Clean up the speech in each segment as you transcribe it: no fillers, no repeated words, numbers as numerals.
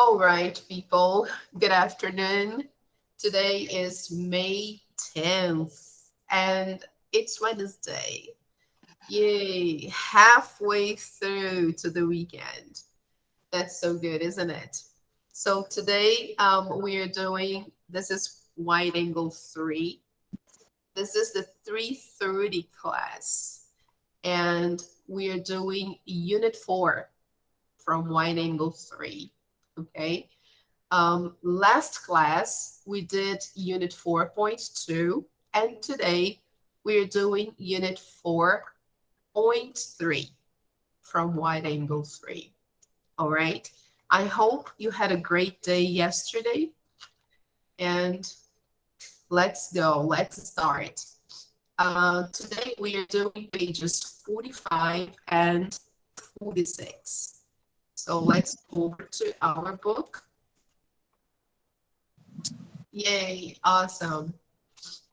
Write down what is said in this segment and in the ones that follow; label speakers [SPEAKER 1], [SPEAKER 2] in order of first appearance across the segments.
[SPEAKER 1] All right, people. Good afternoon. Today is May 10th, and it's Wednesday. Yay, halfway through to the weekend. That's so good, isn't it? So today we are doing, this is wide angle 3. This is the 330 class, and we are doing unit 4 from wide angle 3. Okay. Last class, we did unit 4.2, and today we're doing unit 4.3 from wide angle 3. All right. I hope you had a great day yesterday, and let's go. Let's start. Today we are doing pages 45 and 46. So let's go over to our book. Yay, awesome.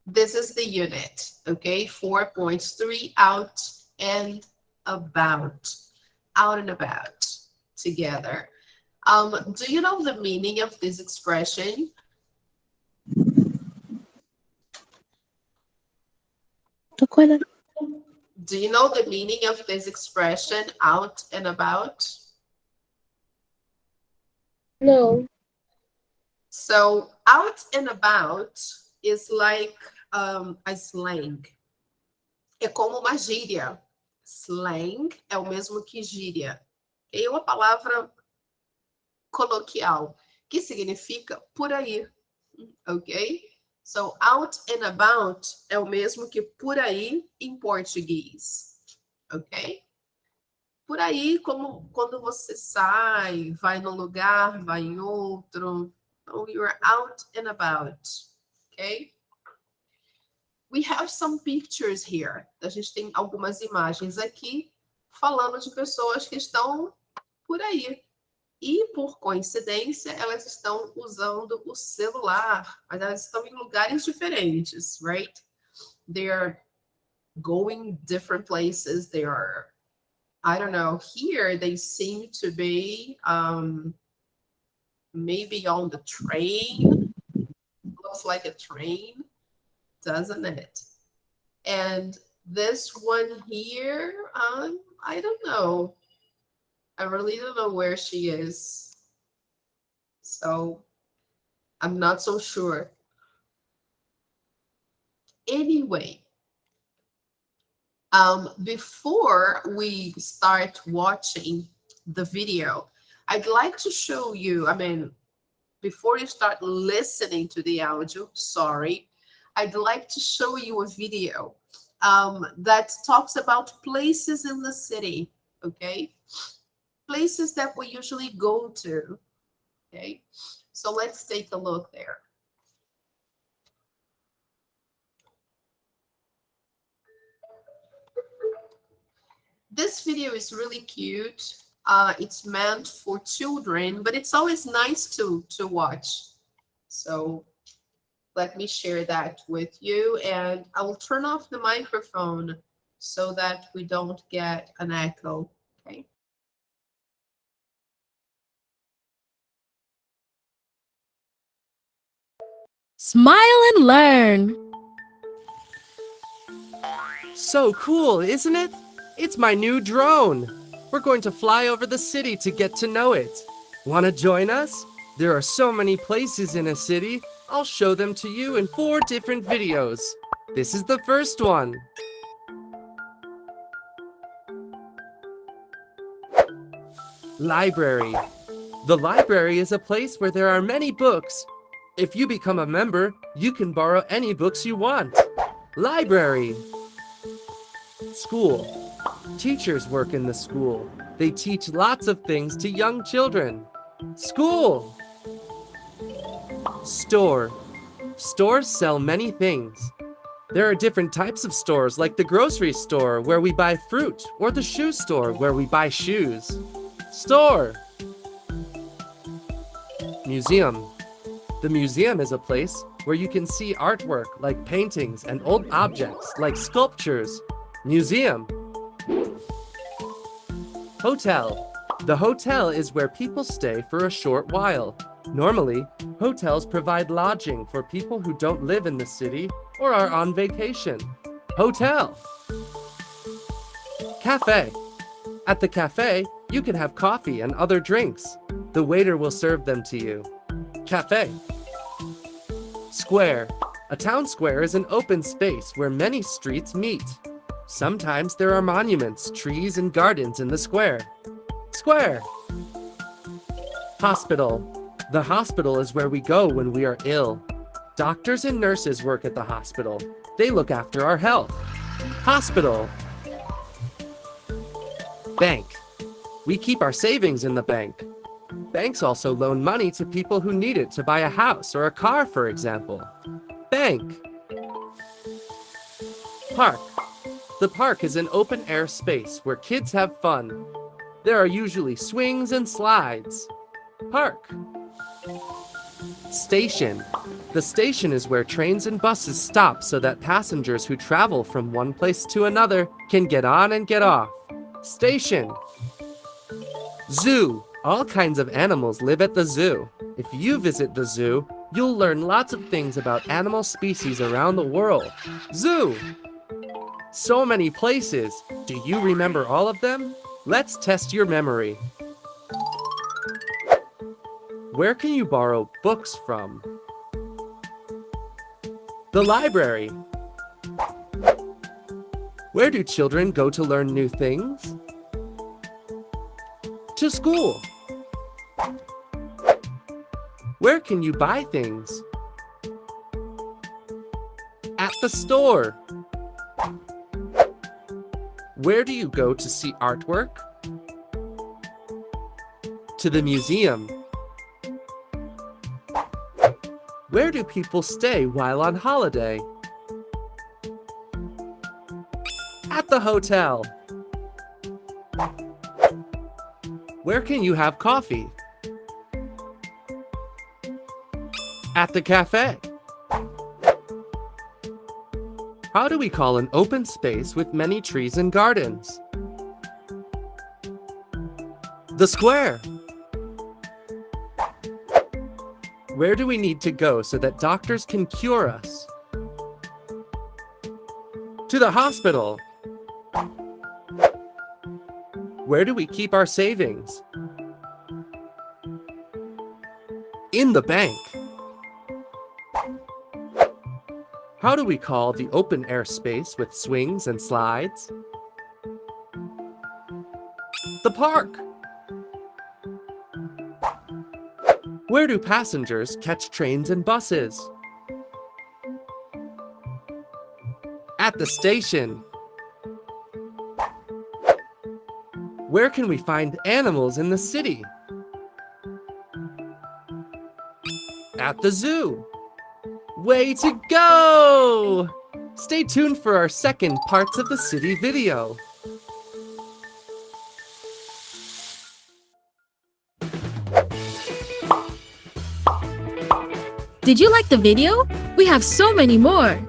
[SPEAKER 1] This is the unit, okay? 4.3, out and about. Out and about, together. Do you know the meaning of this expression? Do you know the meaning of this expression, out and about?
[SPEAKER 2] No.
[SPEAKER 1] So out and about is like a slang. É como uma gíria. Slang é o mesmo que gíria. É uma palavra coloquial que significa por aí, ok? So out and about é o mesmo que por aí em português, ok? Por aí, como quando você sai, vai num lugar, vai em outro. So you're out and about, okay? We have some pictures here. A gente tem algumas imagens aqui falando de pessoas que estão por aí. E, por coincidência, elas estão usando o celular, mas elas estão em lugares diferentes, right? They are going different places. They are, I don't know, here they seem to be maybe on the train. Looks like a train, doesn't it? And this one here, I don't know. I really don't know where she is. So I'm not so sure. Anyway, before we start watching the video, I'd like to show you, before you start listening to the audio, I'd like to show you a video that talks about places in the city, okay? Places that we usually go to, okay? So let's take a look there. This video is really cute. It's meant for children, but it's always nice to watch. So let me share that with you, and I will turn off the microphone so that we don't get an echo, okay?
[SPEAKER 3] Smile and learn.
[SPEAKER 4] So cool, isn't it? It's my new drone. We're going to fly over the city to get to know it. Want to join us? There are so many places in a city. I'll show them to you in 4 different videos. This is the first one. Library. The library is a place where there are many books. If you become a member, you can borrow any books you want. Library. School. Teachers work in the school. They teach lots of things to young children. School. Store. Stores sell many things. There are different types of stores, like the grocery store where we buy fruit, or the shoe store where we buy shoes. Store. Museum. The museum is a place where you can see artwork like paintings and old objects like sculptures. Museum. Hotel. The hotel is where people stay for a short while. Normally, hotels provide lodging for people who don't live in the city or are on vacation. Hotel. Cafe. At the cafe, you can have coffee and other drinks. The waiter will serve them to you. Cafe. Square. A town square is an open space where many streets meet. Sometimes there are monuments, trees, and gardens in the square. Square. Hospital. The hospital is where we go when we are ill. Doctors and nurses work at the hospital. They look after our health. Hospital. Bank. We keep our savings in the bank. Banks also loan money to people who need it to buy a house or a car, for example. Bank. Park. The park is an open-air space where kids have fun. There are usually swings and slides. Park. Station. The station is where trains and buses stop so that passengers who travel from one place to another can get on and get off. Station. Zoo. All kinds of animals live at the zoo. If you visit the zoo, you'll learn lots of things about animal species around the world. Zoo. So many places. Do you remember all of them? Let's test your memory. Where can you borrow books from? The library. Where do children go to learn new things? To school. Where can you buy things? At the store. Where do you go to see artwork? To the museum. Where do people stay while on holiday? At the hotel. Where can you have coffee? At the cafe. How do we call an open space with many trees and gardens? The square. Where do we need to go so that doctors can cure us? To the hospital. Where do we keep our savings? In the bank. How do we call the open-air space with swings and slides? The park. Where do passengers catch trains and buses? At the station. Where can we find animals in the city? At the zoo. Way to go! Stay tuned for our second Parts of the City video.
[SPEAKER 3] Did you like the video? We have so many more.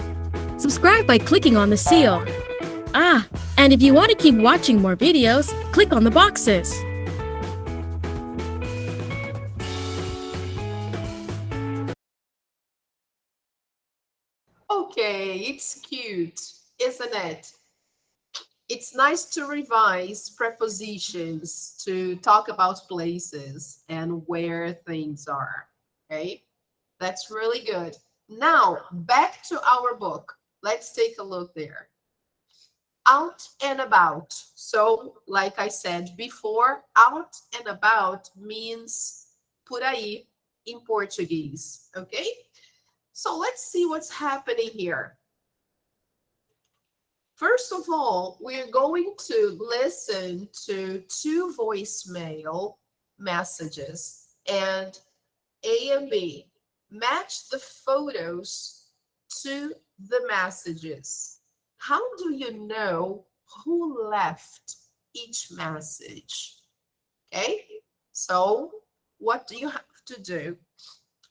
[SPEAKER 3] Subscribe by clicking on the seal. And if you want to keep watching more videos, click on the boxes.
[SPEAKER 1] Okay, it's cute, isn't it? It's nice to revise prepositions to talk about places and where things are, okay? That's really good. Now, back to our book. Let's take a look there. Out and about. So, like I said before, out and about means por aí in Portuguese, okay? So let's see what's happening here. First of all, we're going to listen to 2 voicemail messages and A and B. Match the photos to the messages. How do you know who left each message? Okay, so what do you have to do?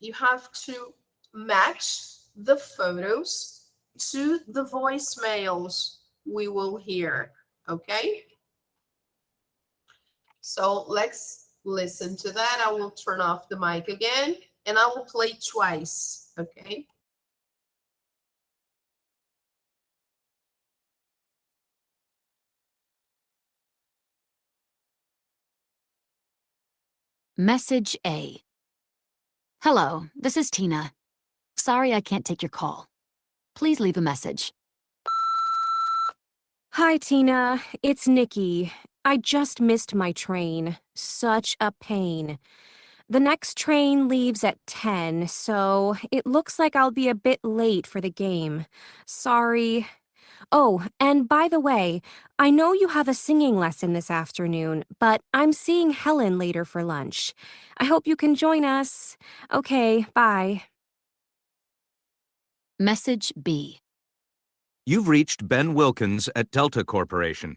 [SPEAKER 1] You have to match the photos to the voicemails we will hear, okay? So let's listen to that. I will turn off the mic again and I will play twice, okay?
[SPEAKER 2] Message A. Hello, this is Tina. Sorry I can't take your call. Please leave a message.
[SPEAKER 5] Hi, Tina. It's Nikki. I just missed my train. Such a pain. The next train leaves at 10, so it looks like I'll be a bit late for the game. Sorry. Oh, and by the way, I know you have a singing lesson this afternoon, but I'm seeing Helen later for lunch. I hope you can join us. Okay, bye.
[SPEAKER 2] Message B.
[SPEAKER 6] You've reached Ben Wilkins at Delta Corporation.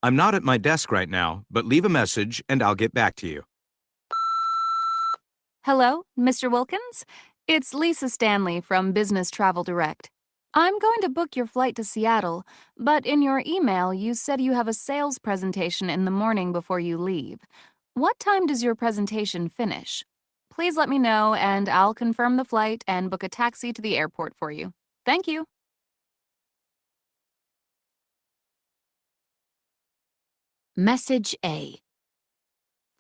[SPEAKER 6] I'm not at my desk right now, but leave a message and I'll get back to you.
[SPEAKER 7] Hello, Mr. Wilkins? It's Lisa Stanley from Business Travel Direct. I'm going to book your flight to Seattle, but in your email you said you have a sales presentation in the morning before you leave. What time does your presentation finish? Please let me know and I'll confirm the flight and book a taxi to the airport for you. Thank you.
[SPEAKER 2] Message A.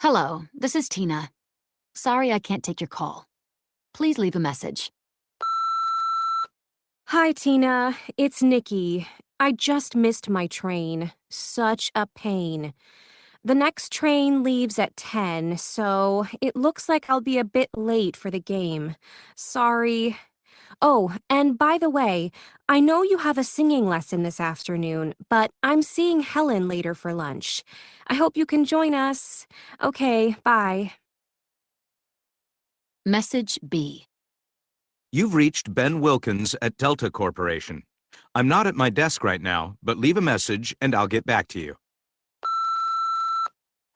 [SPEAKER 2] Hello, this is Tina. Sorry I can't take your call. Please leave a message.
[SPEAKER 5] Hi, Tina. It's Nikki. I just missed my train. Such a pain. The next train leaves at 10, so it looks like I'll be a bit late for the game. Sorry. Oh, and by the way, I know you have a singing lesson this afternoon, but I'm seeing Helen later for lunch. I hope you can join us. Okay, bye.
[SPEAKER 2] Message B.
[SPEAKER 6] You've reached Ben Wilkins at Delta Corporation. I'm not at my desk right now, but leave a message and I'll get back to you.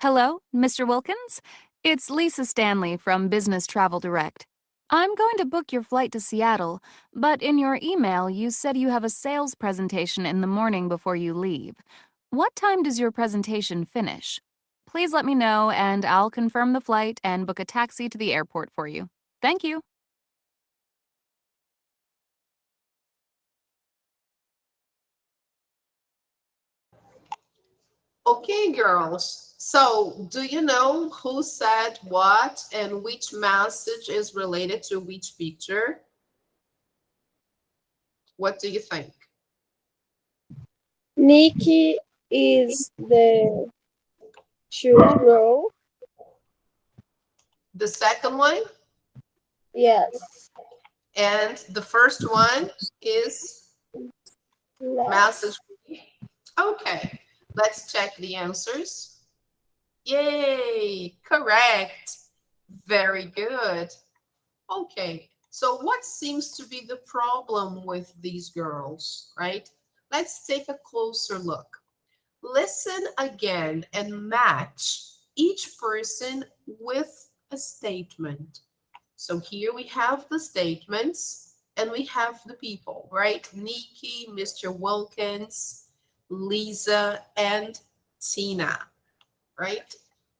[SPEAKER 7] Hello, Mr. Wilkins? It's Lisa Stanley from Business Travel Direct. I'm going to book your flight to Seattle, but in your email you said you have a sales presentation in the morning before you leave. What time does your presentation finish? Please let me know and I'll confirm the flight and book a taxi to the airport for you. Thank you.
[SPEAKER 1] Okay, girls. So, do you know who said what and which message is related to which picture? What do you think?
[SPEAKER 8] Nikki is the shoe row.
[SPEAKER 1] The second one
[SPEAKER 8] Yes.
[SPEAKER 1] and the first one is message. Okay, let's check the answers. Yay, correct. Very good. Okay, so what seems to be the problem with these girls, right? Let's take a closer look. Listen again and match each person with a statement. So here we have the statements and we have the people, right? Nikki, Mr. Wilkins, Lisa, and Tina, right?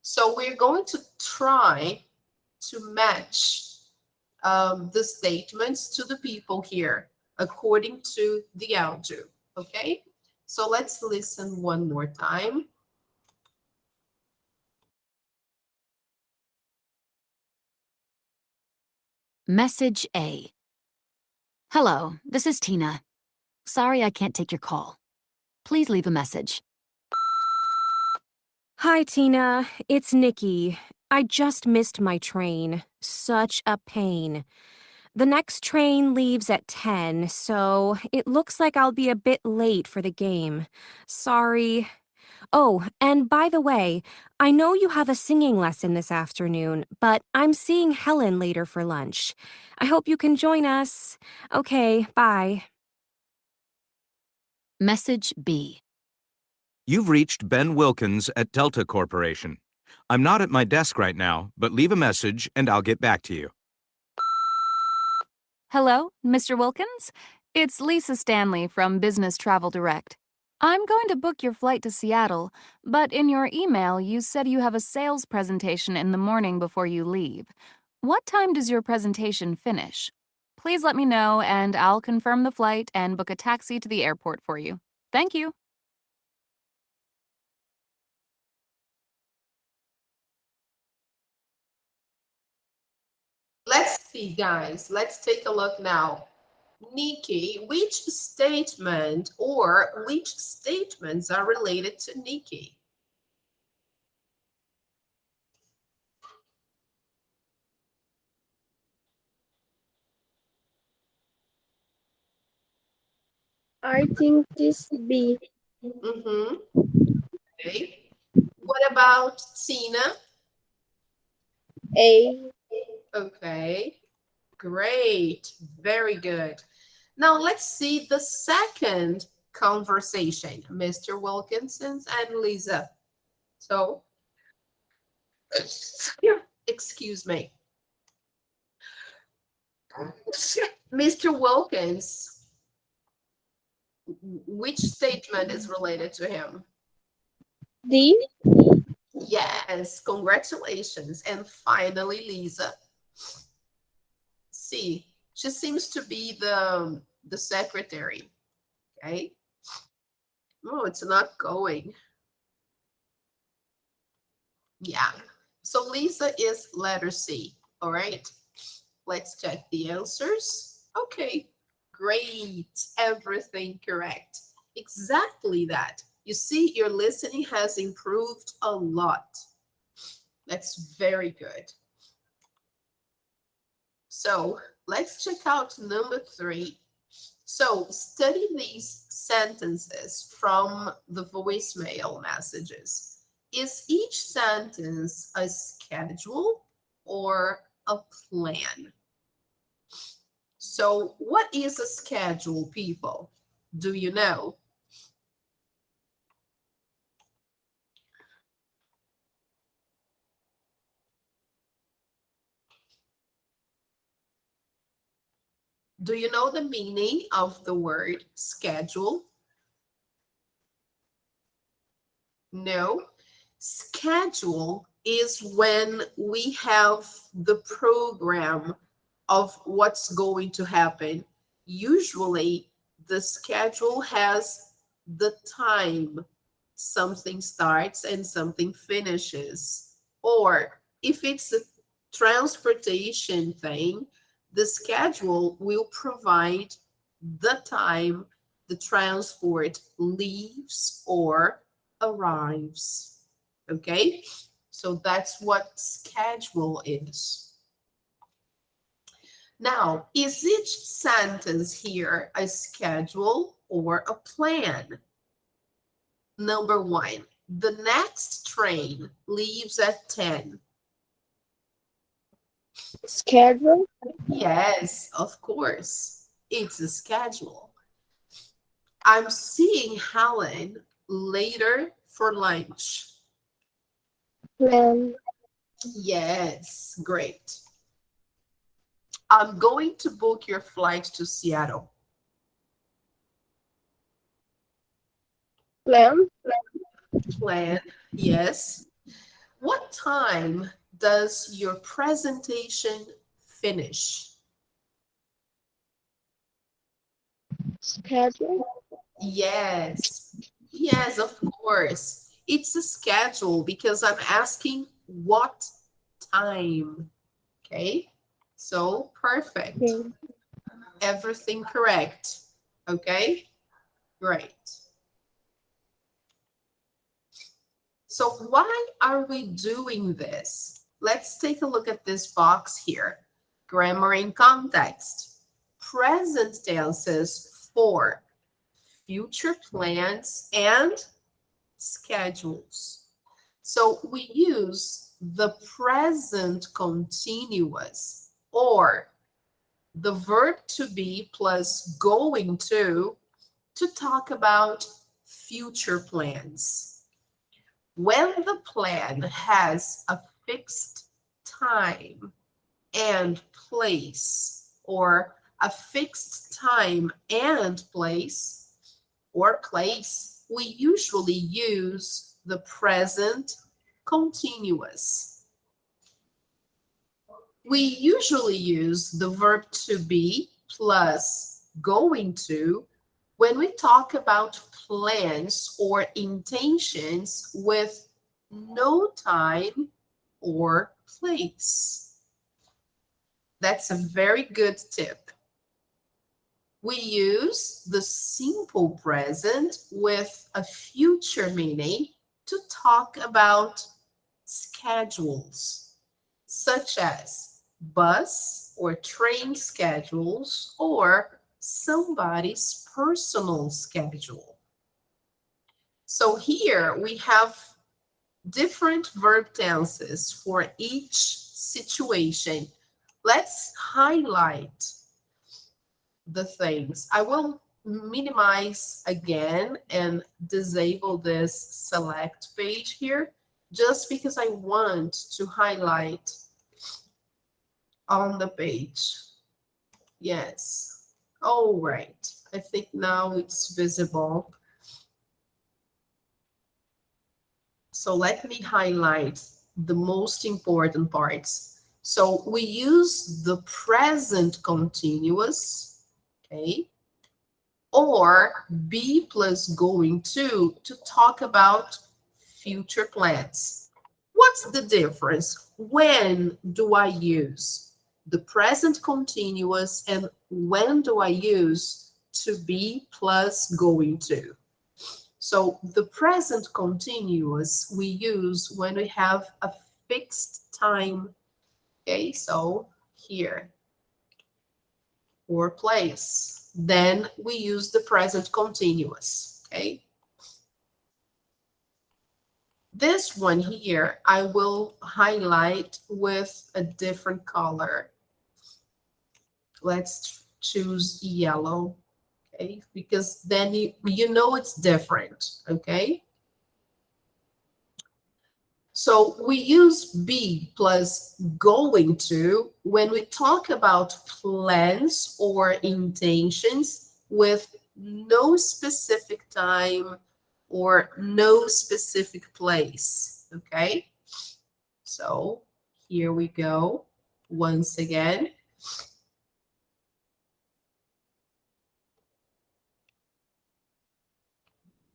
[SPEAKER 1] So we're going to try to match the statements to the people here according to the audio, okay? So let's listen one more time.
[SPEAKER 2] Message A. Hello, this is Tina. Sorry I can't take your call. Please leave a message.
[SPEAKER 5] Hi, Tina. It's Nikki. I just missed my train. Such a pain. The next train leaves at 10, so it looks like I'll be a bit late for the game. Sorry. Oh, and by the way, I know you have a singing lesson this afternoon, but I'm seeing Helen later for lunch. I hope you can join us. Okay, bye.
[SPEAKER 2] Message B.
[SPEAKER 6] You've reached Ben Wilkins at Delta Corporation. I'm not at my desk right now, but leave a message and I'll get back to you.
[SPEAKER 7] Hello, Mr. Wilkins? It's Lisa Stanley from Business Travel Direct. I'm going to book your flight to Seattle, but in your email you said you have a sales presentation in the morning before you leave. What time does your presentation finish? Please let me know and I'll confirm the flight and book a taxi to the airport for you. Thank you.
[SPEAKER 1] Let's see, guys. Let's take a look now. Nikki, which statement or which statements are related to Nikki?
[SPEAKER 8] I think this B.
[SPEAKER 1] Okay. What about Tina?
[SPEAKER 8] A.
[SPEAKER 1] Okay. Great. Very good. Now let's see the second conversation, Mr. Wilkinson and Lisa. So, excuse me. Mr. Wilkins, which statement is related to him?
[SPEAKER 8] D.
[SPEAKER 1] Yes, congratulations. And finally, Lisa. See, she seems to be the secretary. Okay. Oh, it's not going. Yeah. So Lisa is letter C. All right. Let's check the answers. Okay. Great. Everything correct. Exactly that. You see, your listening has improved a lot. That's very good. So let's check out number 3. So study these sentences from the voicemail messages. Is each sentence a schedule or a plan? So what is a schedule, people? Do you know? Do you know the meaning of the word schedule? No. Schedule is when we have the program of what's going to happen. Usually, the schedule has the time something starts and something finishes. Or if it's a transportation thing, the schedule will provide the time the transport leaves or arrives. Okay? So that's what schedule is. Now, is each sentence here a schedule or a plan? Number 1, the next train leaves at 10.
[SPEAKER 8] Schedule.
[SPEAKER 1] Yes, of course. It's a schedule. I'm seeing Helen later for lunch.
[SPEAKER 8] Plan.
[SPEAKER 1] Yes, great. I'm going to book your flight to Seattle.
[SPEAKER 8] Plan.
[SPEAKER 1] Plan, yes. What time does your presentation finish?
[SPEAKER 8] Schedule.
[SPEAKER 1] Yes, yes, of course. It's a schedule because I'm asking what time. Okay, so perfect.
[SPEAKER 8] Okay.
[SPEAKER 1] Everything correct. Okay, great. So why are we doing this? Let's take a look at this box here. Grammar in context. Present tenses for future plans and schedules. So we use the present continuous or the verb to be plus going to talk about future plans. When the plan has a fixed time and place, or a fixed time and place, or place, we usually use the present continuous. We usually use the verb to be plus going to when we talk about plans or intentions with no time or place. That's a very good tip. We use the simple present with a future meaning to talk about schedules, such as bus or train schedules or somebody's personal schedule. So here we have different verb tenses for each situation. Let's highlight the things. I will minimize again and disable this select page here just because I want to highlight on the page. Yes. All right. I think now it's visible. So let me highlight the most important parts. So we use the present continuous, okay, or be plus going to talk about future plans. What's the difference? When do I use the present continuous and when do I use to be plus going to? So the present continuous we use when we have a fixed time. Okay, so here, or place. Then we use the present continuous, okay? This one here, I will highlight with a different color. Let's choose yellow, okay? Because then you know it's different, okay? So we use be plus going to when we talk about plans or intentions with no specific time or no specific place, okay? So here we go once again.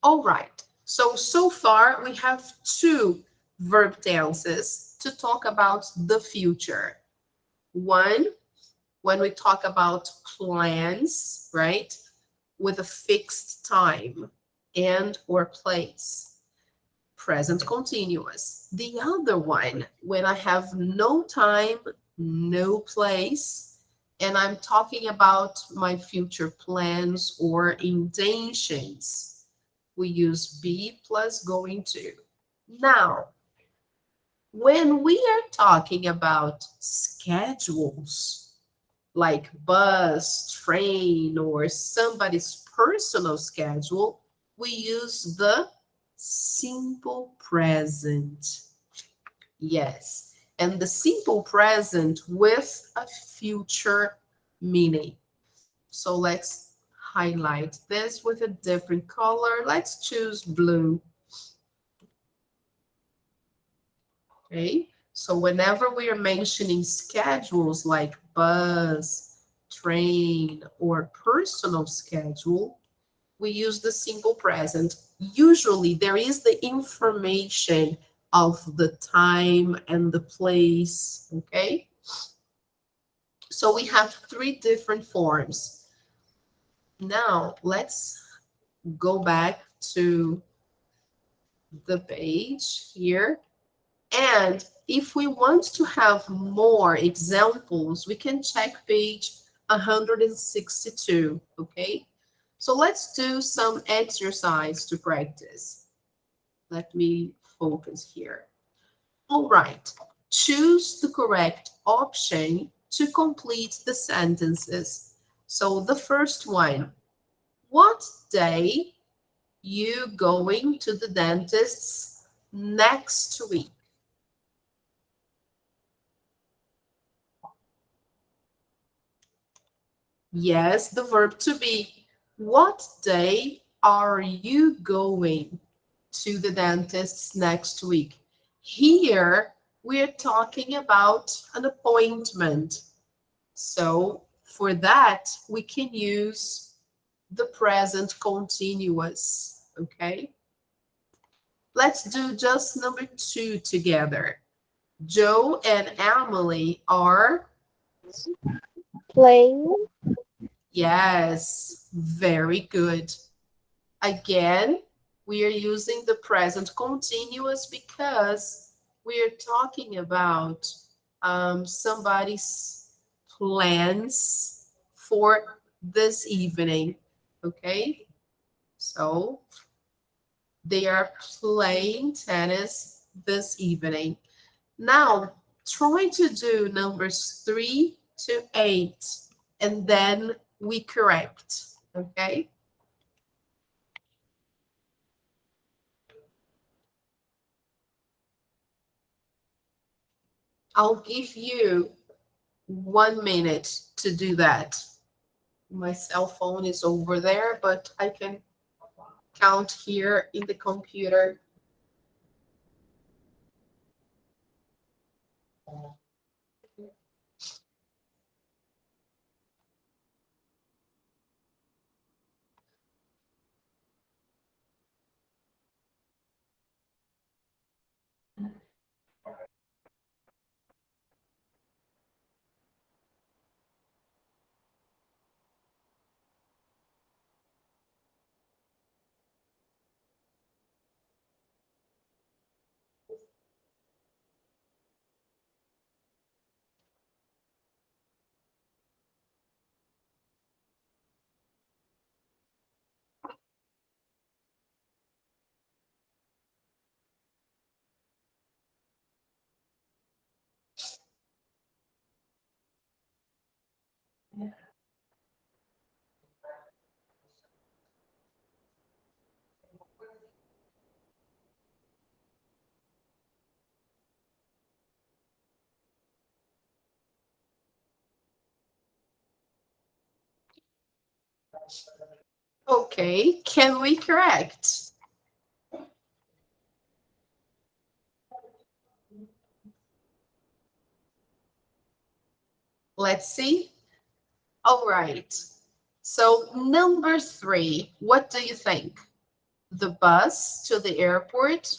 [SPEAKER 1] All right, so far we have two verb tenses to talk about the future. One, when we talk about plans, right, with a fixed time and or place, present continuous. The other one, when I have no time, no place, and I'm talking about my future plans or intentions, we use be plus going to. Now, when we are talking about schedules, like bus, train, or somebody's personal schedule, we use the simple present. Yes, and the simple present with a future meaning. So let's highlight this with a different color. Let's choose blue. Okay, so whenever we are mentioning schedules like bus, train, or personal schedule, we use the simple present. Usually there is the information of the time and the place, okay? So we have three different forms. Now let's go back to the page here. And if we want to have more examples, we can check page 162, okay? So let's do some exercise to practice. Let me focus here. All right, choose the correct option to complete the sentences. So the first one, what day you going to the dentist's next week? Yes, the verb to be. What day are you going to the dentist next week? Here, we're talking about an appointment. So for that, we can use the present continuous, okay? Let's do just number 2 together. Joe and Emily are,
[SPEAKER 8] Playing.
[SPEAKER 1] yes, very good. Again, we are using the present continuous because we are talking about somebody's plans for this evening, okay? So they are playing tennis this evening. Now, try to do numbers 3 to 8, and then we correct, okay? I'll give you 1 minute to do that. My cell phone is over there, but I can count here in the computer. Okay, can we correct? Let's see. All right. So number 3, what do you think? The bus to the airport?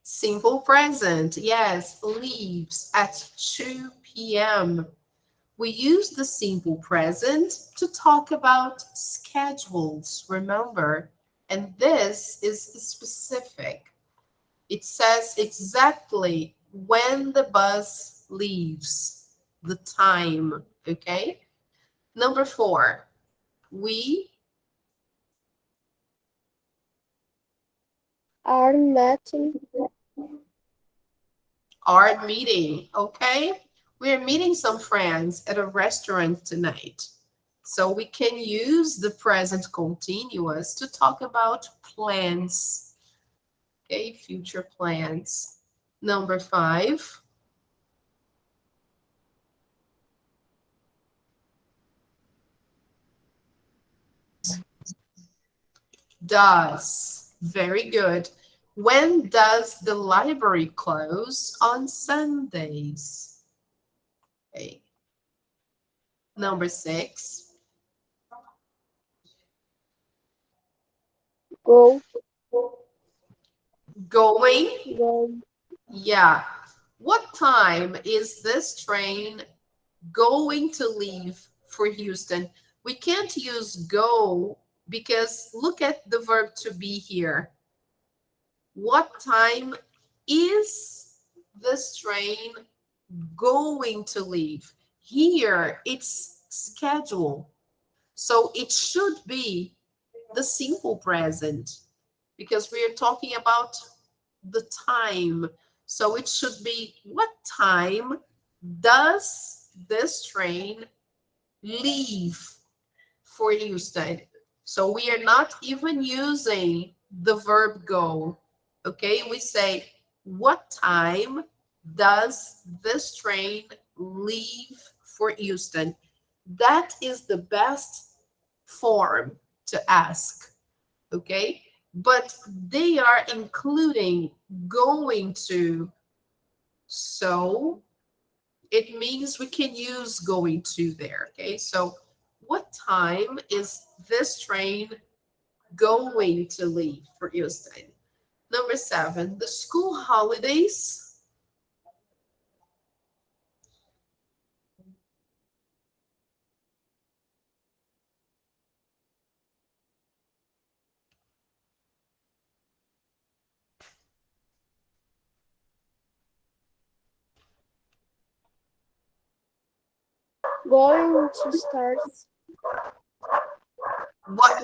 [SPEAKER 1] Simple present, yes, leaves at 2 p.m. We use the simple present to talk about schedules, remember? And this is specific. It says exactly when the bus leaves, the time, okay? Number 4, we
[SPEAKER 8] Are meeting.
[SPEAKER 1] are meeting, okay? We're meeting some friends at a restaurant tonight. So we can use the present continuous to talk about plans, okay? Future plans. Number 5, does. Very good. When does the library close on Sundays? Okay. Number 6,
[SPEAKER 8] Go.
[SPEAKER 1] going.
[SPEAKER 8] Go.
[SPEAKER 1] Yeah. What time is this train going to leave for Houston? We can't use go because look at the verb to be here. What time is this train going to leave? Here it's schedule. So it should be the simple present because we are talking about the time. So it should be what time does this train leave for Houston? So we are not even using the verb go. Okay, we say, what time does this train leave for Houston? That is the best form to ask, okay? But they are including going to, so it means we can use going to there, okay? So what time is this train going to leave for Houston? Number 7, the school holidays.
[SPEAKER 8] Going to start.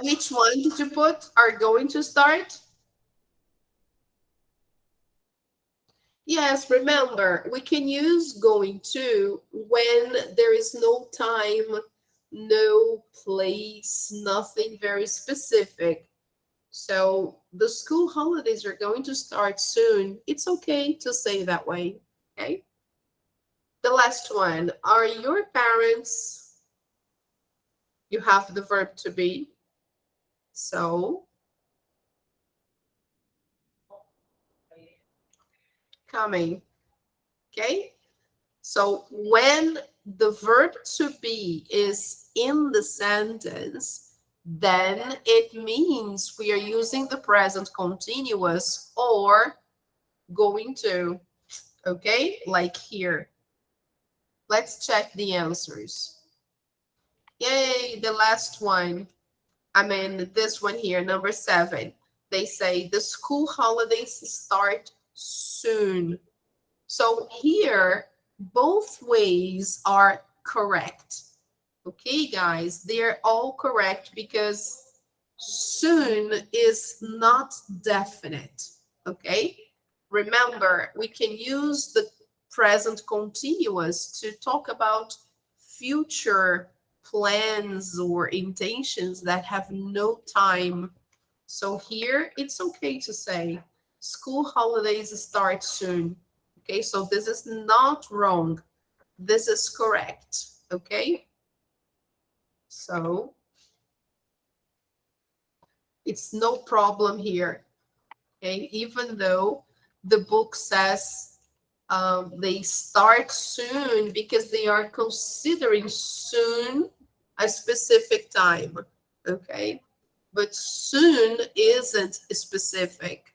[SPEAKER 1] Which one did you put are going to start? Yes, remember, we can use going to when there is no time, no place, nothing very specific. So the school holidays are going to start soon. It's okay to say that way, okay? The last one, are your parents, you have the verb to be. So coming, okay? So when the verb to be is in the sentence, then it means we are using the present continuous or going to, okay? Like here. Let's check the answers. Yay, the last one. I mean, this one here, number 7. They say the school holidays start soon. So here, both ways are correct. Okay, guys, they're all correct because soon is not definite. Okay, remember, we can use the present continuous to talk about future plans or intentions that have no time. So here it's okay to say school holidays start soon. Okay, so this is not wrong. This is correct. Okay, so it's no problem here. Okay, even though the book says they start soon because they are considering soon a specific time. Okay, but soon isn't specific.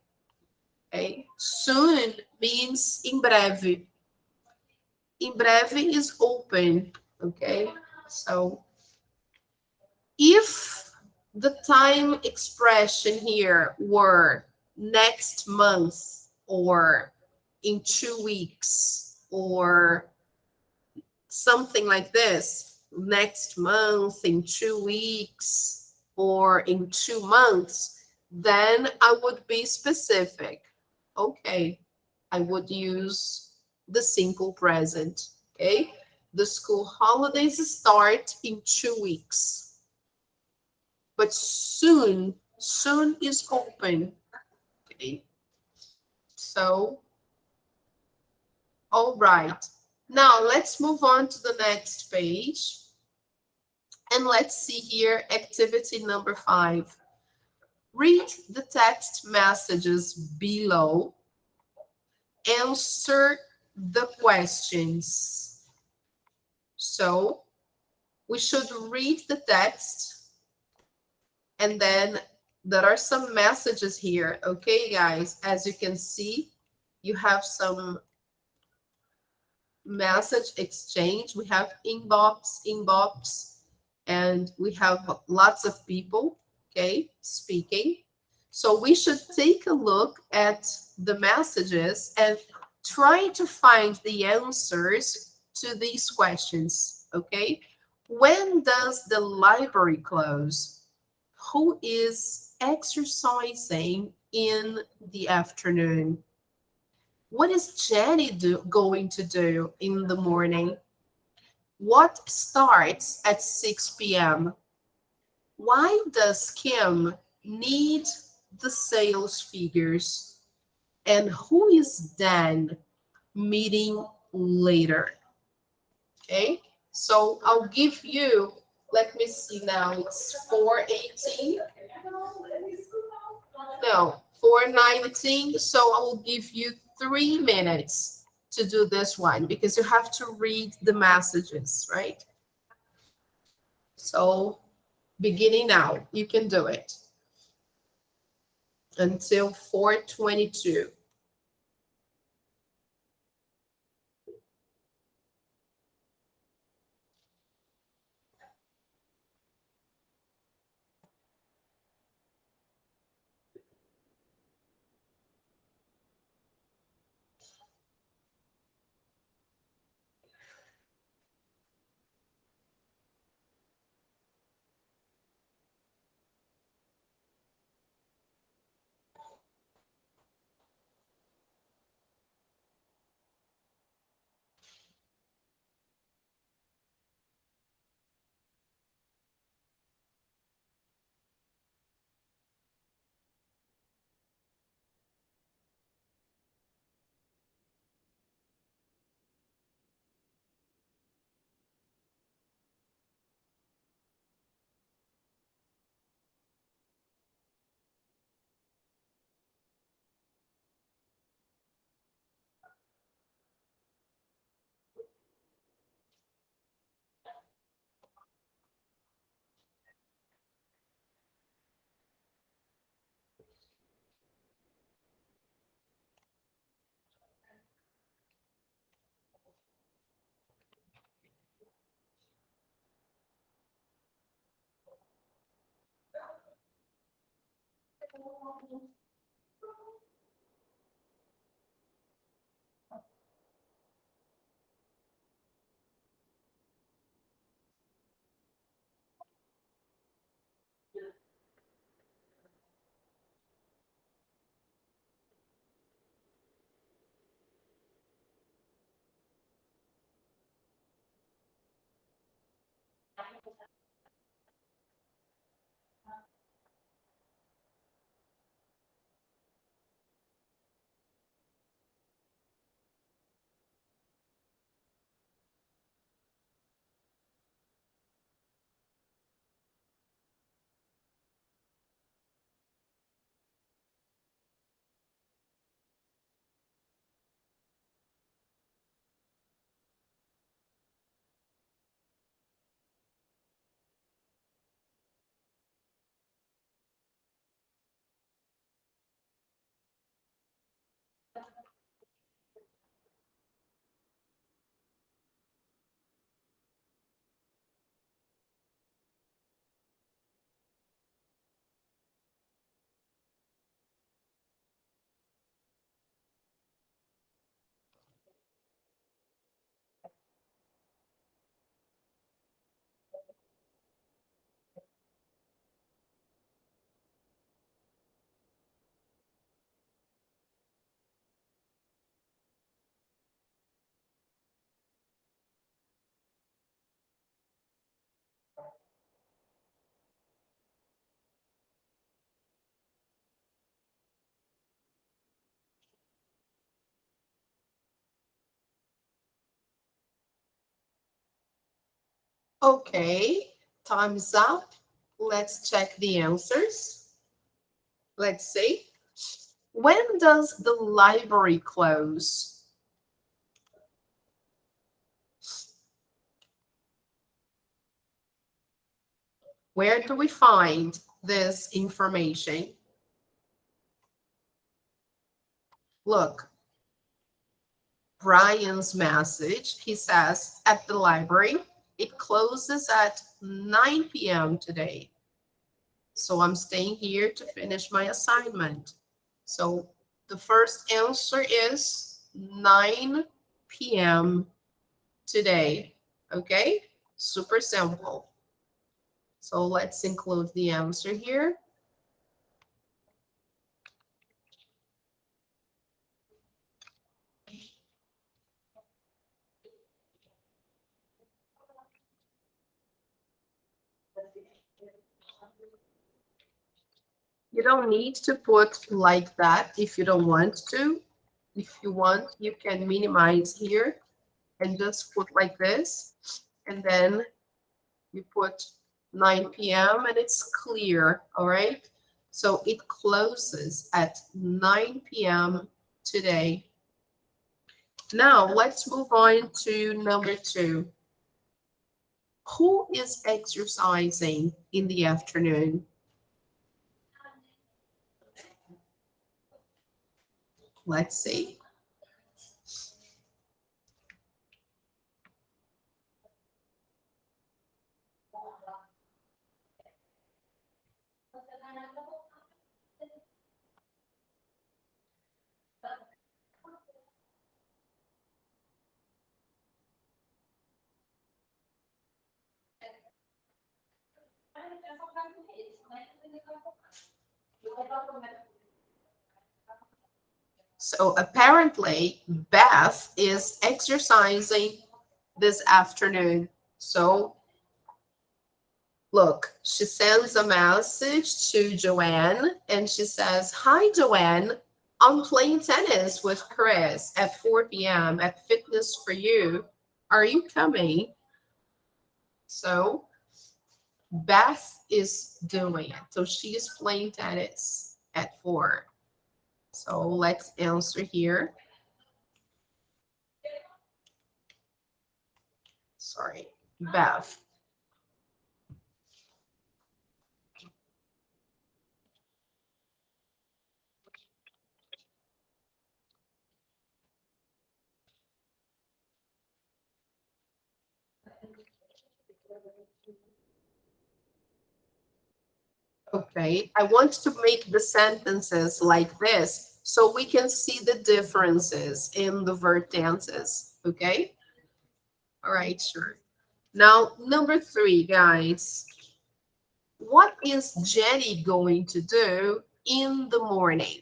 [SPEAKER 1] Okay, soon means em breve. Em breve is open. Okay, so if the time expression here were next month or in 2 weeks or something like this, next month, in 2 weeks, or in 2 months, then I would be specific. Okay, I would use the simple present. Okay, the school holidays start in 2 weeks. But soon is open. Okay, so all right, now let's move on to the next page and let's see here activity number 5. Read the text messages below, answer the questions. So we should read the text, and then there are some messages here. Okay, guys, as you can see, you have some message exchange. We have inbox, and we have lots of people, okay, speaking. So we should take a look at the messages and try to find the answers to these questions, okay? When does the library close? Who is exercising in the afternoon? What is Jenny going to do in the morning? What starts at 6 p.m.? Why does Kim need the sales figures? And who is Dan meeting later? Okay, so I'll give you, let me see now, it's 4:18. No, 4:19. So I will give you 3 minutes to do this one because you have to read the messages, right? So beginning now, you can do it until 4:22. Okay, time's up. Let's check the answers. Let's see. When does the library close? Where do we find this information? Look, Brian's message, he says, at the library, it closes at 9 p.m. today. So I'm staying here to finish my assignment. So the first answer is 9 p.m. today. Okay, super simple. So let's include the answer here. You don't need to put like that if you don't want to. If you want, you can minimize here and just put like this, and then you put 9 p.m. and it's clear, all right? So it closes at 9 p.m. today. Now let's move on to number 2. Who is exercising in the afternoon? Let's see. So apparently, Beth is exercising this afternoon. So look, she sends a message to Joanne and she says, "Hi, Joanne. I'm playing tennis with Chris at 4 p.m. at Fitness for You. Are you coming?" So Beth is doing it. So she is playing tennis at 4. So let's answer here. Sorry, Beth. Okay, I want to make the sentences like this so we can see the differences in the verb tenses. Okay? All right, sure. Now, number 3, guys. What is Jenny going to do in the morning?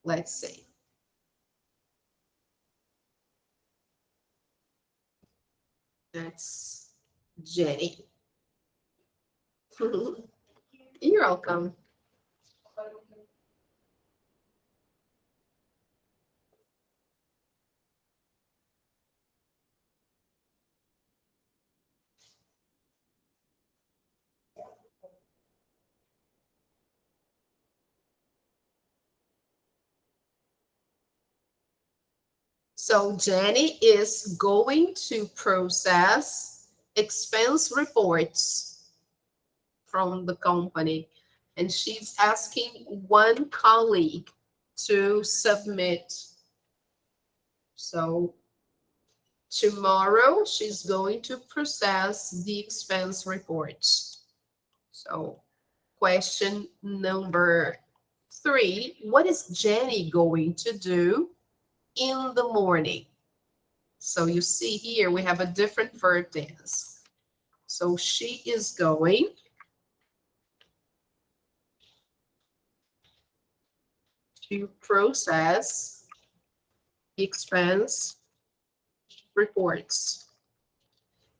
[SPEAKER 1] Let's see. That's Jenny. You're welcome. So Jenny is going to process expense reports from the company, and she's asking one colleague to submit. So tomorrow she's going to process the expense reports. So question number 3, what is Jenny going to do in the morning? So you see here we have a different verb tense. So she is going to process expense reports.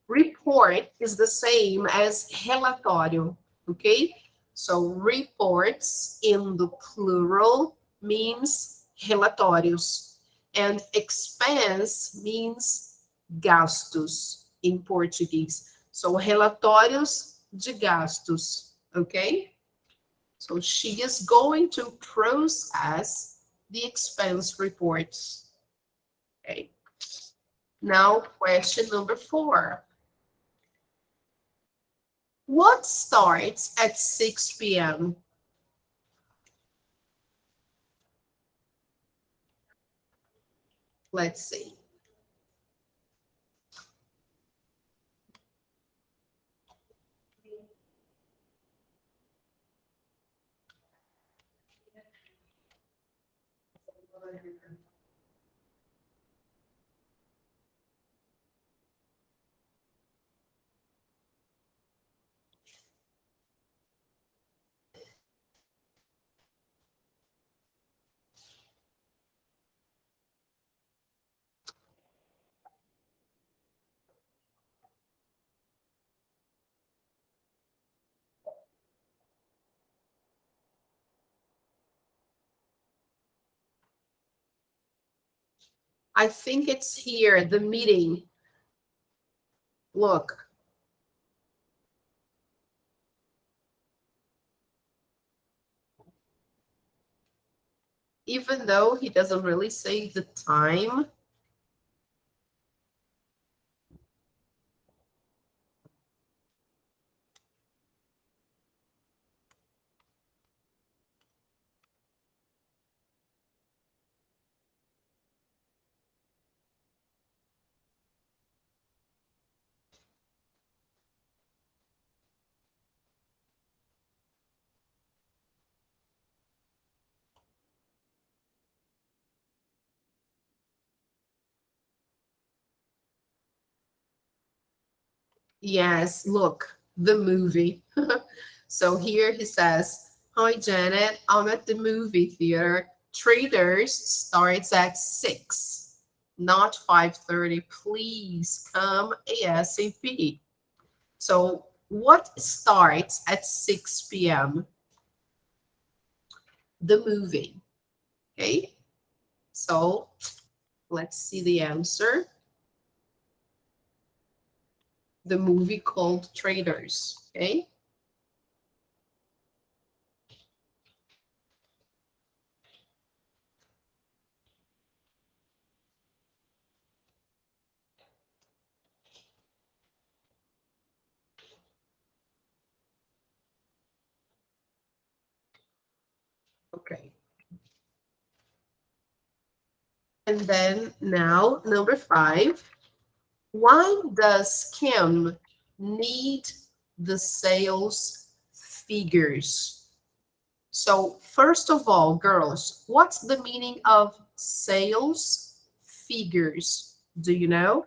[SPEAKER 1] Report is the same as relatório, okay? So reports in the plural means relatórios, and expense means gastos in Portuguese. So relatórios de gastos, okay? So she is going to process the expense reports. Okay. Now, question number 4. What starts at 6 p.m.? Let's see. I think it's here, the meeting. Look. Even though he doesn't really say the time, yes, look, the movie. So here he says, "Hi, Janet, I'm at the movie theater. Traders starts at 6, not 5:30. Please come ASAP." So what starts at 6 p.m.? The movie. Okay, so let's see the answer. The movie called Traders. Okay. Okay. And then now, number 5. Why does Kim need the sales figures? So, first of all, girls, what's the meaning of sales figures? Do you know?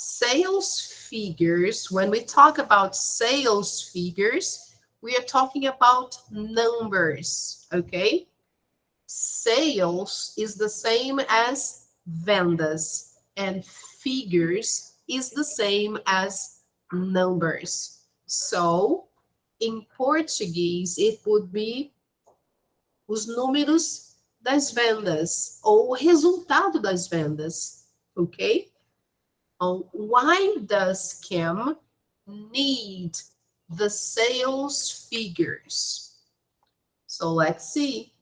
[SPEAKER 1] Sales figures, when we talk about sales figures, we are talking about numbers, okay? Sales is the same as vendas, and figures is the same as numbers. So, em português, it would be os números das vendas, ou o resultado das vendas, ok? Why does Kim need the sales figures? So let's see.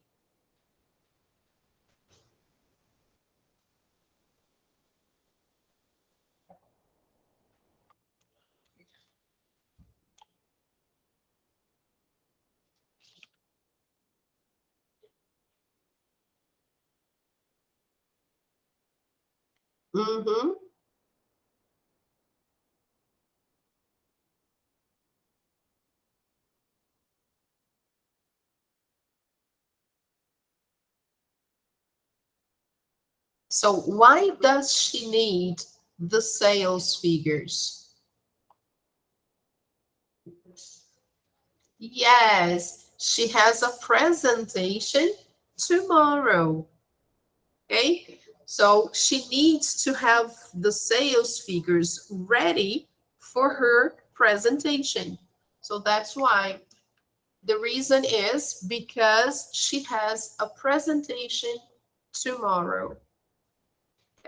[SPEAKER 1] Mm-hmm. So why does she need the sales figures? Yes, she has a presentation tomorrow. Okay, so she needs to have the sales figures ready for her presentation. So that's why. The reason is because she has a presentation tomorrow.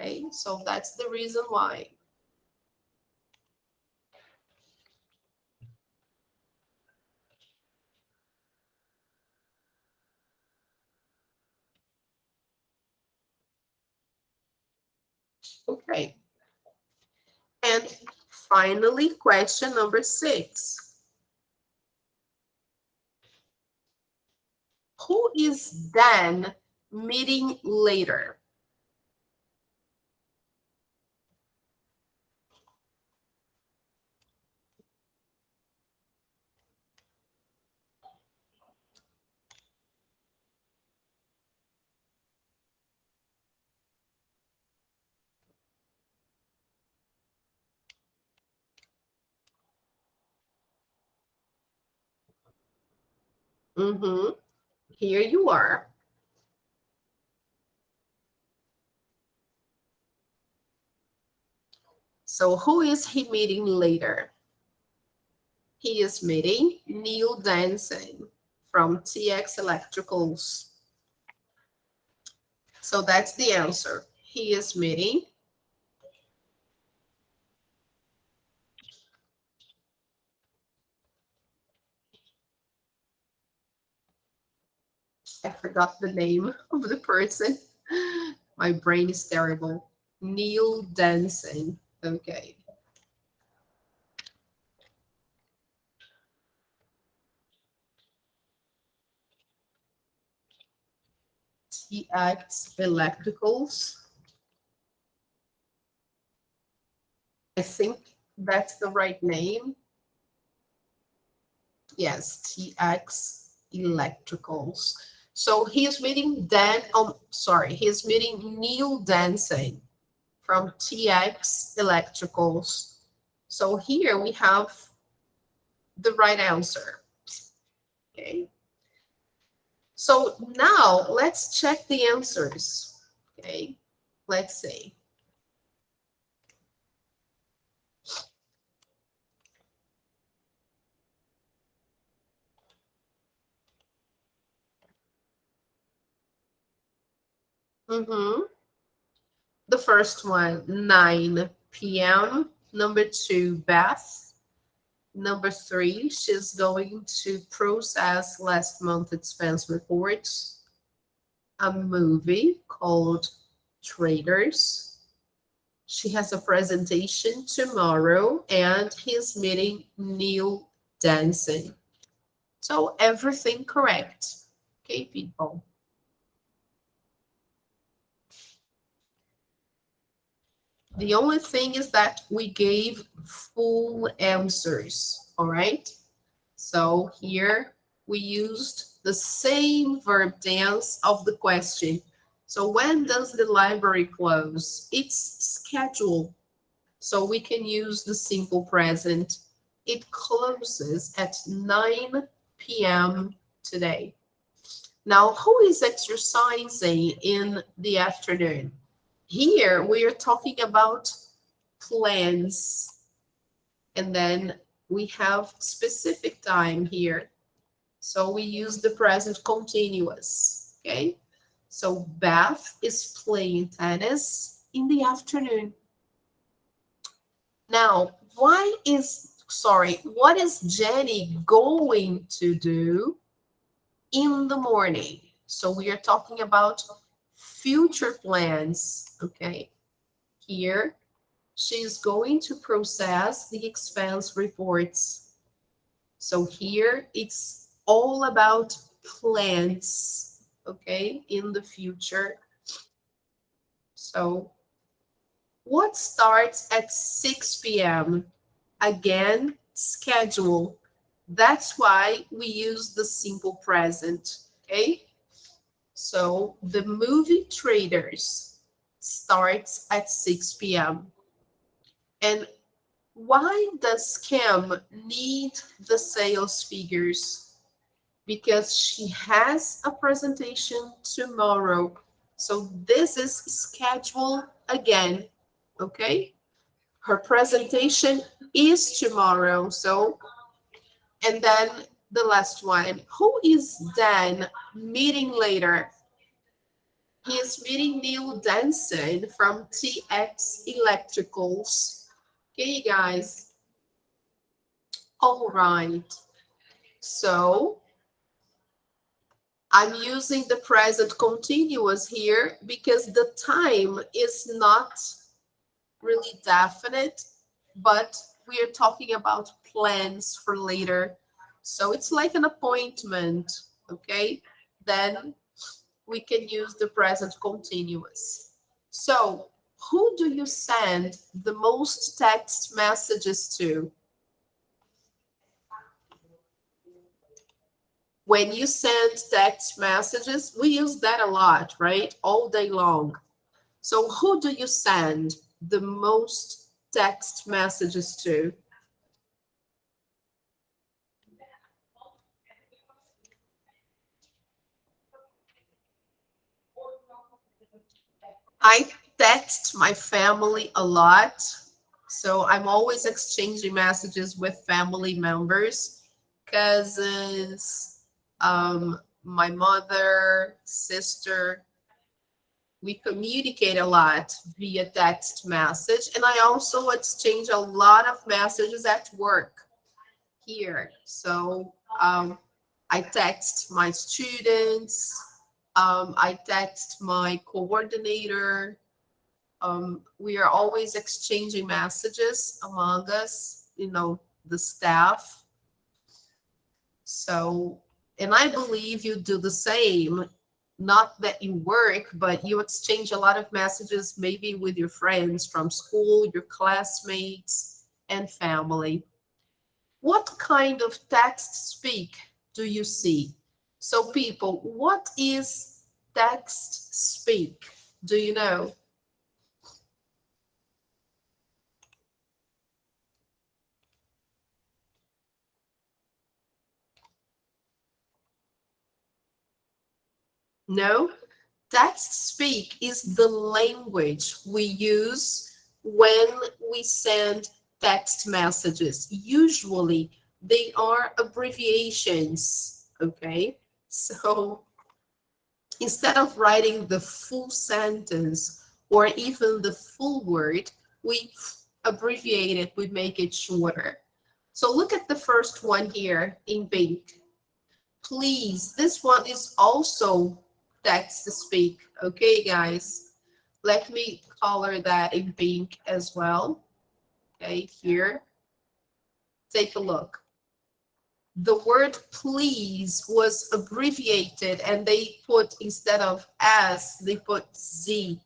[SPEAKER 1] Okay, so that's the reason why. Okay. And finally, question number 6. Who is Dan meeting later? Mm-hmm. Here you are. So who is he meeting later? He is meeting Neil Danson from TX Electricals. So that's the answer. He is meeting I forgot the name of the person. My brain is terrible. Neil Danson. Okay. TX Electricals. I think that's the right name. Yes, TX Electricals. So he's meeting he's meeting Neil Danson from TX Electricals. So here we have the right answer. Okay. So now let's check the answers. Okay. Let's see. The first one, 9 p.m. Number 2, Beth. Number 3, she's going to process last month's expense reports. A movie called Traders. She has a presentation tomorrow, and he's meeting Neil Danson. So everything correct. Okay, people. The only thing is that we gave full answers, all right? So here we used the same verb tense of the question. So when does the library close? It's scheduled. So we can use the simple present. It closes at 9 p.m. today. Now, who is exercising in the afternoon? Here we are talking about plans, and then we have specific time here. So we use the present continuous, okay? So Beth is playing tennis in the afternoon. Now, what is Jenny going to do in the morning? So we are talking about future plans, okay? Here, she's going to process the expense reports. So here, it's all about plans, okay, in the future. So what starts at 6 p.m.? Again, schedule. That's why we use the simple present, okay? So the movie Traders starts at 6 p.m. And why does Kim need the sales figures? Because she has a presentation tomorrow. So this is scheduled again, okay? Her presentation is tomorrow. So, and then the last one, who is Dan meeting later? He is meeting Neil Danson from TX Electricals. Okay, guys. All right. So I'm using the present continuous here because the time is not really definite, but we are talking about plans for later. So it's like an appointment, okay? Then we can use the present continuous. So who do you send the most text messages to? When you send text messages, we use that a lot, right? All day long. So who do you send the most text messages to? I text my family a lot. So I'm always exchanging messages with family members, cousins, my mother, sister. We communicate a lot via text message. And I also exchange a lot of messages at work here. So I text my students, I text my coordinator. We are always exchanging messages among us, the staff. So, and I believe you do the same, not that you work, but you exchange a lot of messages maybe with your friends from school, your classmates, and family. What kind of text speak do you see? So, people, what is text speak? Do you know? No? Text speak is the language we use when we send text messages. Usually, they are abbreviations, okay? So instead of writing the full sentence or even the full word, we abbreviate it, we make it shorter. So look at the first one here in pink. Please, this one is also text to speak. Okay, guys, let me color that in pink as well. Okay, here, take a look. The word please was abbreviated and they put, instead of S, they put Z.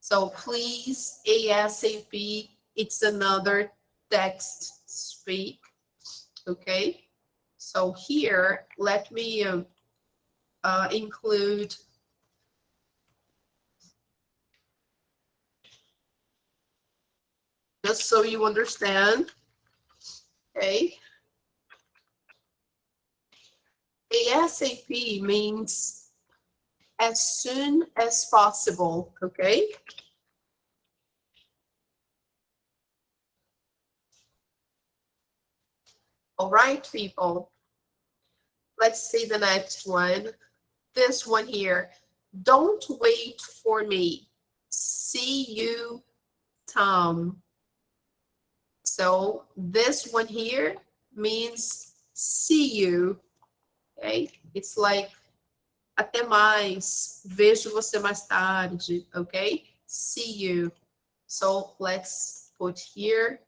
[SPEAKER 1] So please, ASAP, it's another text speak. Okay, so here, let me include just so you understand. Okay, ASAP means as soon as possible. Okay, all right, people, let's see the next one. This one here, don't wait for me, see you, Tom. So this one here means see you. Okay, it's like até mais, vejo você mais tarde. Okay, see you. So let's put here.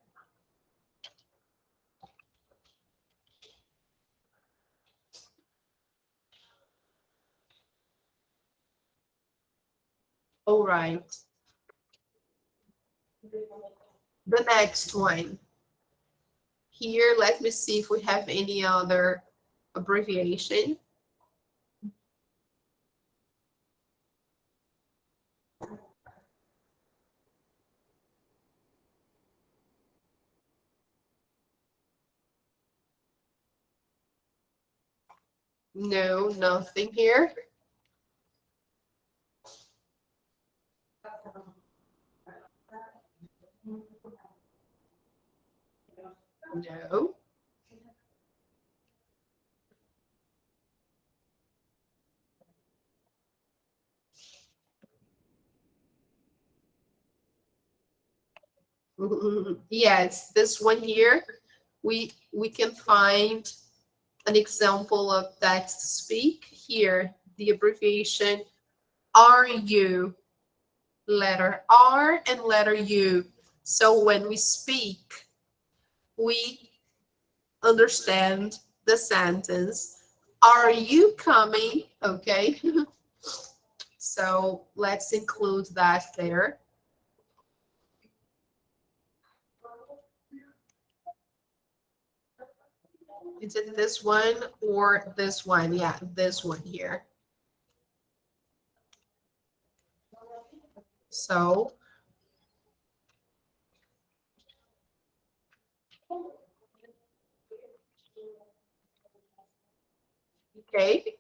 [SPEAKER 1] All right. The next one. Here, let me see if we have any other abbreviation. No, nothing here. No. Yes, this one here, we can find an example of text to speak here. The abbreviation RU, letter R and letter U. So when we speak, we understand the sentence. Are you coming? Okay. So let's include that there. Is it this one or this one? Yeah, this one here. So okay.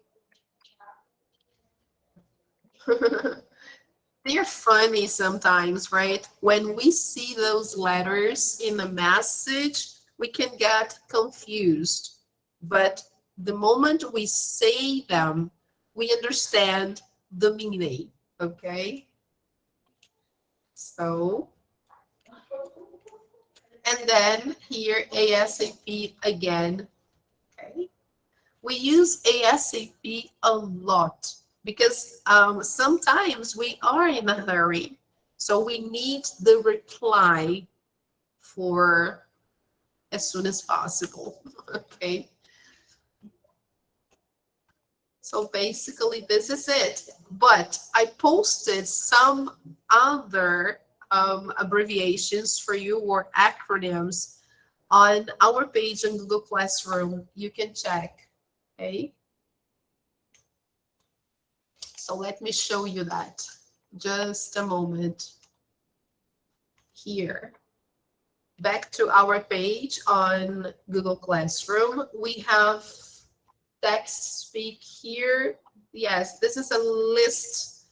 [SPEAKER 1] They're funny sometimes, right? When we see those letters in a message, we can get confused. But the moment we say them, we understand the meaning, okay? So, and then here, ASAP again, okay? We use ASAP a lot because sometimes we are in a hurry. So we need the reply for as soon as possible, okay? So basically this is it. But I posted some other abbreviations for you or acronyms on our page in Google Classroom. You can check, okay? So let me show you that. Just a moment. Here. Back to our page on Google Classroom. We have Textspeak here. Yes, this is a list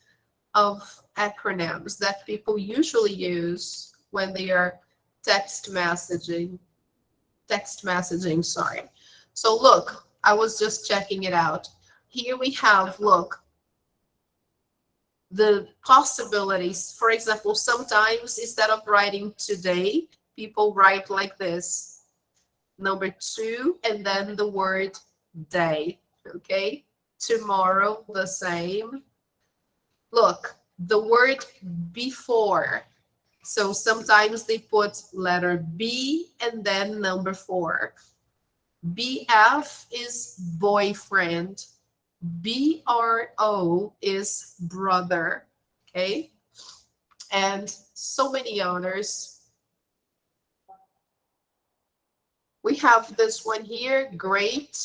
[SPEAKER 1] of acronyms that people usually use when they are text messaging, sorry. So look, I was just checking it out. Here we have, look, the possibilities. For example, sometimes instead of writing today, people write like this, number 2, and then the word day, okay? Tomorrow, the same. Look, the word before. So sometimes they put letter B and then number 4. BF is boyfriend. BRO is brother, okay? And so many others. We have this one here, great,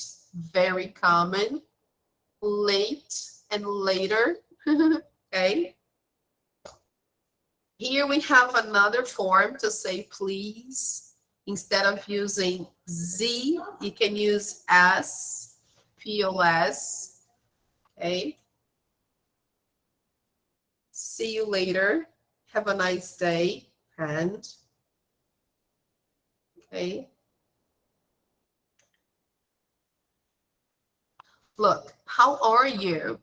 [SPEAKER 1] very common, late and later, okay? Here we have another form to say please. Instead of using Z, you can use S, POS, okay? See you later. Have a nice day. And, okay? Look, how are you?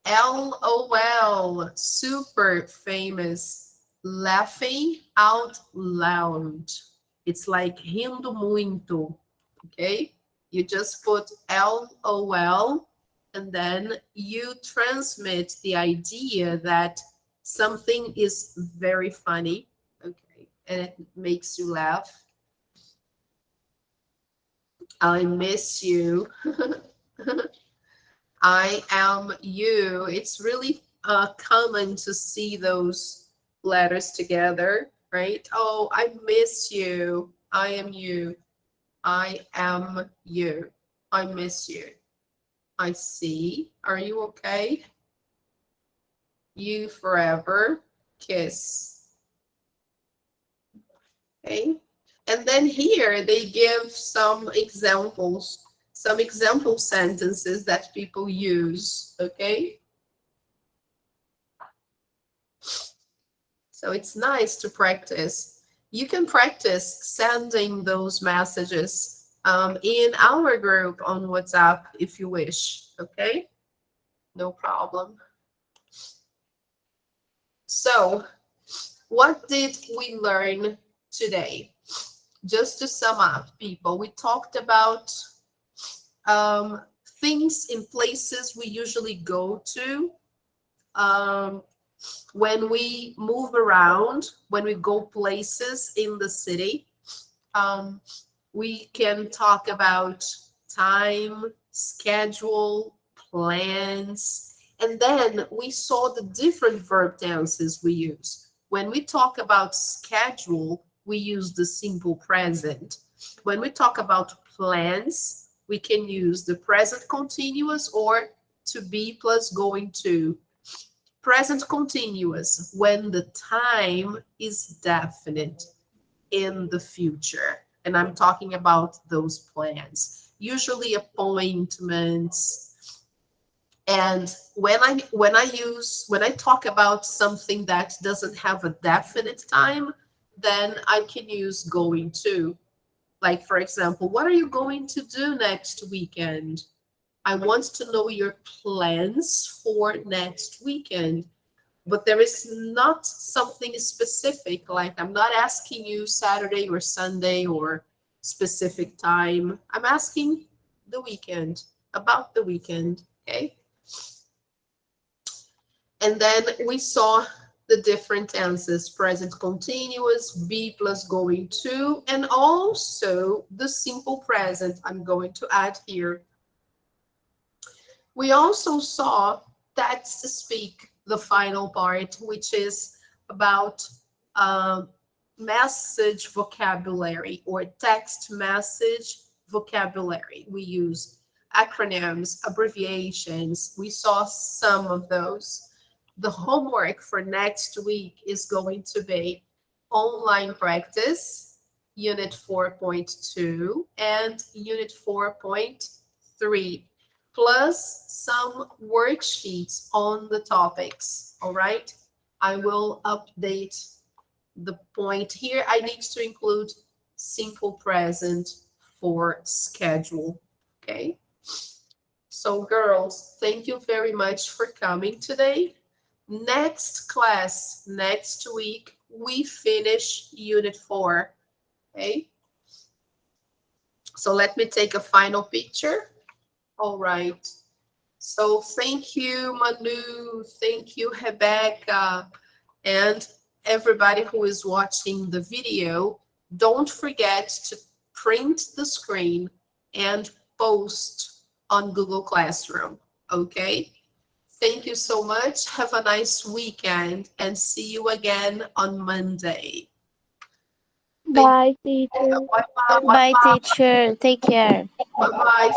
[SPEAKER 1] LOL, super famous. Laughing out loud. It's like rindo muito, okay? You just put LOL and then you transmit the idea that something is very funny, okay? And it makes you laugh. I miss you. I am you. It's really common to see those letters together, right? Oh, I miss you. I am you. I am you. I miss you. I see. Are you okay? You forever. Kiss. Okay. And then here they give some examples, some example sentences that people use, okay? So it's nice to practice. You can practice sending those messages in our group on WhatsApp if you wish, okay? No problem. So what did we learn today? Just to sum up, people, we talked about things in places we usually go to when we move around, when we go places in the city. We can talk about time, schedule, plans, and then we saw the different verb tenses we use. When we talk about schedule, we use the simple present. When we talk about plans, we can use the present continuous or to be plus going to. Present continuous when the time is definite in the future. And I'm talking about those plans. Usually appointments, And when I talk about something that doesn't have a definite time, then I can use going to. Like, for example, what are you going to do next weekend? I want to know your plans for next weekend. But there is not something specific. Like, I'm not asking you Saturday or Sunday or specific time. I'm asking the weekend, about the weekend. Okay. And then we saw the different tenses: present continuous, be plus going to, and also the simple present I'm going to add here. We also saw Textspeak, the final part, which is about message vocabulary or text message vocabulary. We use acronyms, abbreviations. We saw some of those. The homework for next week is going to be Onine Practice, Unit 4.2 and Unit 4.3, plus some worksheets on the topics. All right. I will update the point here. I need to include simple present for schedule. Okay. So girls, thank you very much for coming today. Next class, next week, we finish Unit 4. Okay. So let me take a final picture. All right. So thank you, Manu. Thank you, Rebecca. And everybody who is watching the video, don't forget to print the screen and post on Google Classroom. Okay? Thank you so much. Have a nice weekend and see you again on Monday.
[SPEAKER 8] Bye, teacher.
[SPEAKER 1] Bye-bye.
[SPEAKER 9] Bye, teacher. Take care.
[SPEAKER 1] Bye-bye.